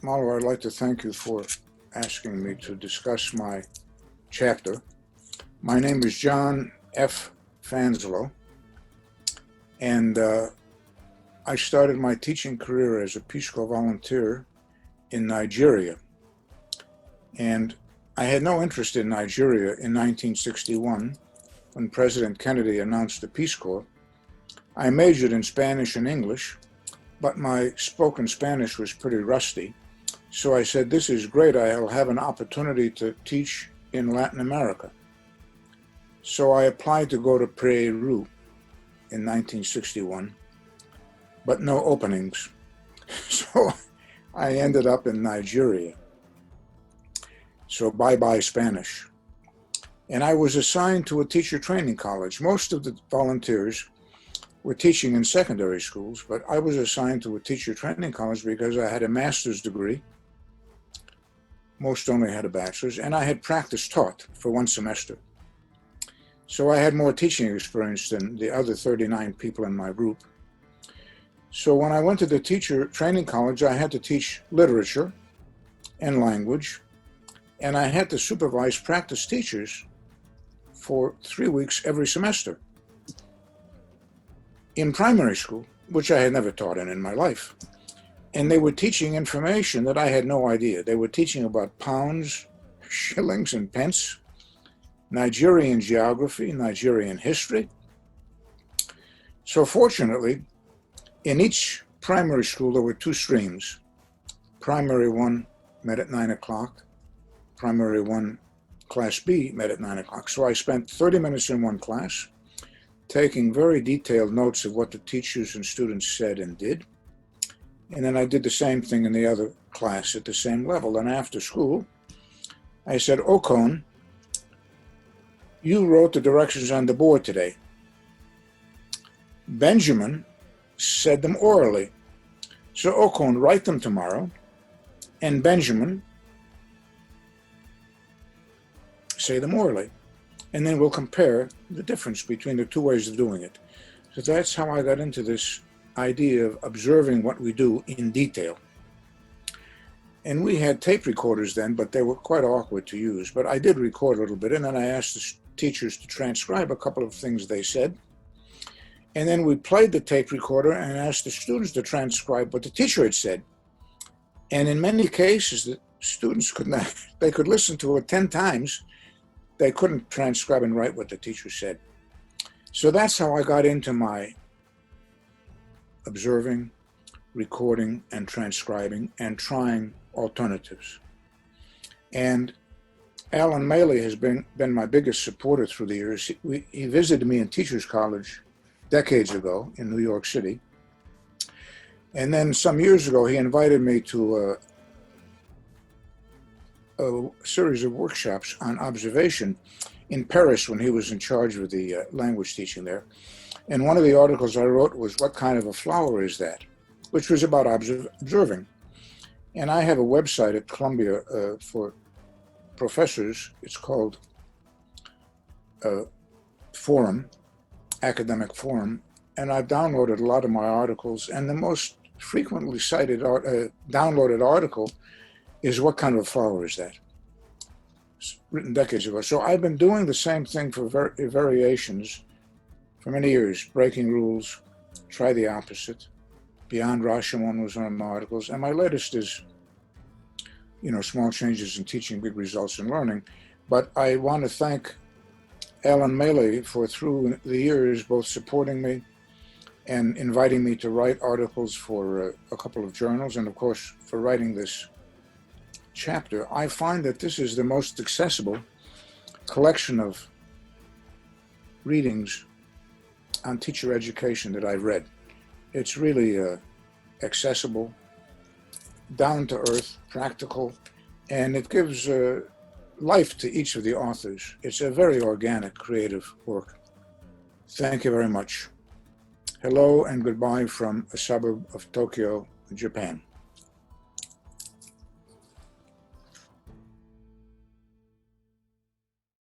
Malo, I'd like to thank you for asking me to discuss my chapter. My name is John F Fanselow, and I started my teaching career as a Peace Corps volunteer in Nigeria. And I had no interest in Nigeria in 1961 when President Kennedy announced the Peace Corps. I majored in Spanish and English, but my spoken Spanish was pretty rusty. So I said, this is great, I'll have an opportunity to teach in Latin America. So I applied to go to Peru in 1961, but no openings. So I ended up in Nigeria. So bye-bye Spanish. And I was assigned to a teacher training college. Most of the volunteers were teaching in secondary schools, but I was assigned to a teacher training college because I had a master's degree. Most only had a bachelor's, and I had practice taught for one semester. So I had more teaching experience than the other 39 people in my group. So when I went to the teacher training college, I had to teach literature and language, and I had to supervise practice teachers for 3 weeks every semester in primary school, which I had never taught in my life. And they were teaching information that I had no idea. They were teaching about pounds, shillings, and pence, Nigerian geography, Nigerian history. So fortunately, in each primary school, there were two streams. Primary 1 met at 9 o'clock. Primary 1, Class B, met at 9 o'clock. So I spent 30 minutes in one class, taking very detailed notes of what the teachers and students said and did. And then I did the same thing in the other class at the same level. And after school, I said, Okon, you wrote the directions on the board today. Benjamin said them orally. So Okon, write them tomorrow. And Benjamin, say them orally. And then we'll compare the difference between the two ways of doing it. So that's how I got into this idea of observing what we do in detail. And we had tape recorders then, but they were quite awkward to use. But I did record a little bit, and then I asked the teachers to transcribe a couple of things they said. And then we played the tape recorder and asked the students to transcribe what the teacher had said. And in many cases, the students could not, they could listen to it 10 times. They couldn't transcribe and write what the teacher said. So that's how I got into my observing, recording, and transcribing, and trying alternatives. And Alan Maley has been my biggest supporter through the years. He visited me in Teachers College decades ago in New York City. And then some years ago, he invited me to a series of workshops on observation in Paris when he was in charge of the language teaching there. And one of the articles I wrote was, what kind of a flower is that? Which was about observing. And I have a website at Columbia for professors. It's called Forum, Academic Forum. And I've downloaded a lot of my articles. And the most frequently cited downloaded article is, what kind of a flower is that? It's written decades ago. So I've been doing the same thing for variations for many years. Breaking rules, try the opposite. Beyond Rashomon was one of my articles. And my latest is, small changes in teaching, big results in learning. But I want to thank Alan Maley for, through the years, both supporting me and inviting me to write articles for a couple of journals, and of course, for writing this chapter. I find that this is the most accessible collection of readings on teacher education that I've read. It's really accessible, down to earth, practical, and it gives life to each of the authors. It's a very organic, creative work. Thank you very much. Hello and goodbye from a suburb of Tokyo, Japan.